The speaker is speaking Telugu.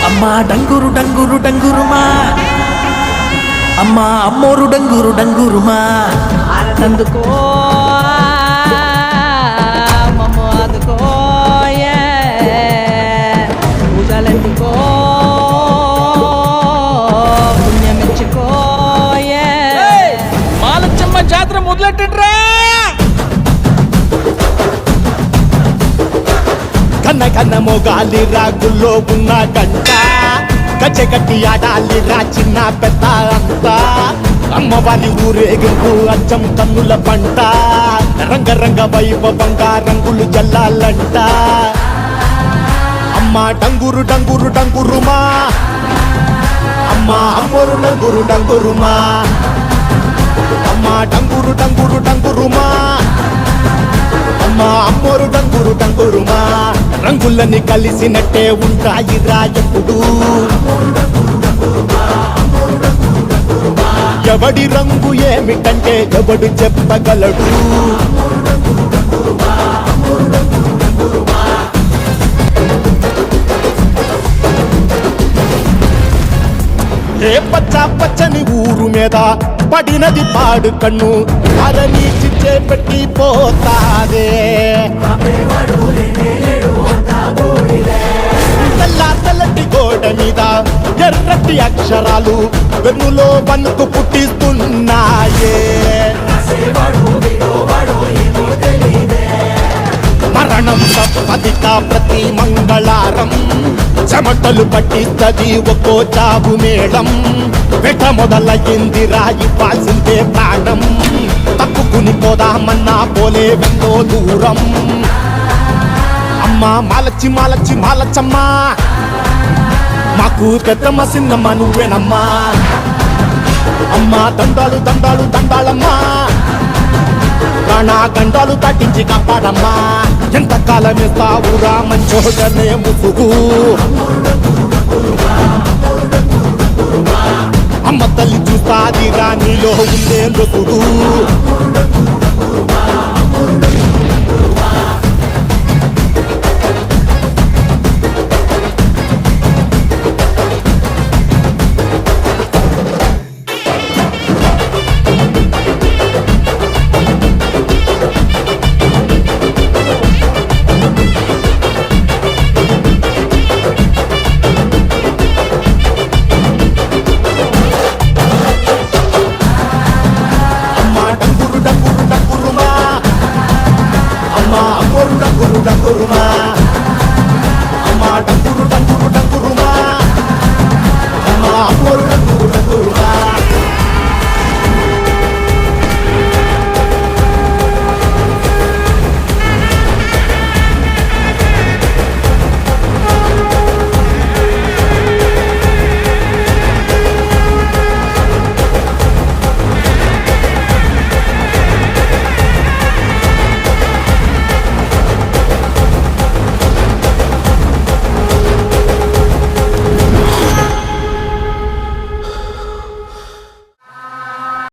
అమ్మా డంగురు డంగురు డంగురుమా, అమ్మా అమ్మోరు డంగురు డంగురుమా. ఆనందుకో మమ్మ అందుకో పూజలందుకో పుణ్యమిచ్చుకో మాలచ్చమ్మ జాతర మొదలెట్టండ్రా. కన్న కన్న మొగాలి రాగుల్లో ఉన్న గంట గచ్చగట్టి ఆడాలి రా చిన్న పెద్ద అంతా. అమ్మవారి ఊరేగింపు అచ్చం కన్నుల పంట, రంగరంగ వైభవంగా రంగులు జల్లాలంట. అమ్మ డంగురు డంగురు డంగురుమా, అమ్మ అమ్మోరు డంగురు డంగురుమా. అమ్మ డంగురు డంగురు డంగురుమా, అమ్మ అమ్మోరు డంగురు డంగురుమా. రంగులని కలిసినట్టే ఉంటాయి రా ఎప్పుడు. ఎవడి రంగు ఏమిటంటే ఎవడు చెప్పగలడు. ఏ పచ్చ పచ్చని ఊరు మీద పడినది పాడు కన్ను అరని చిచ్చే పెట్టి పోతాదే. తెల్ల తెల్లటి గోడ మీద ఎర్రటి అక్షరాలు వెన్నులో వణుకు పుట్టిస్తున్నాయే. మరణం తప్పదిక ప్రతి మంగళారం, చెమటలు పట్టిస్తది ఒక్కో చావు మేళం. వెట మొదలయ్యింది రాయి పాల్సిందే ప్రాణం, తప్పుకుని పోదామన్నా పోలే వెందో దూరం. అమ్మా మాలచ్చి మాలచ్చి మాలచ్చమ్మా, మాకు పెద్దమ్మ సిన్నమ్మ నువ్వేనమ్మా. అమ్మా దండాలు దండాలు దండాలమ్మా, ప్రాణా గండాలు తట్టించి కాపాడమ్మా. ఎంతకాలం ఇస్తావురా మంచోడనే ముసుగు. అమ్మ తల్లి చూస్తాదిరా నీలో ఉండే లొసుగు.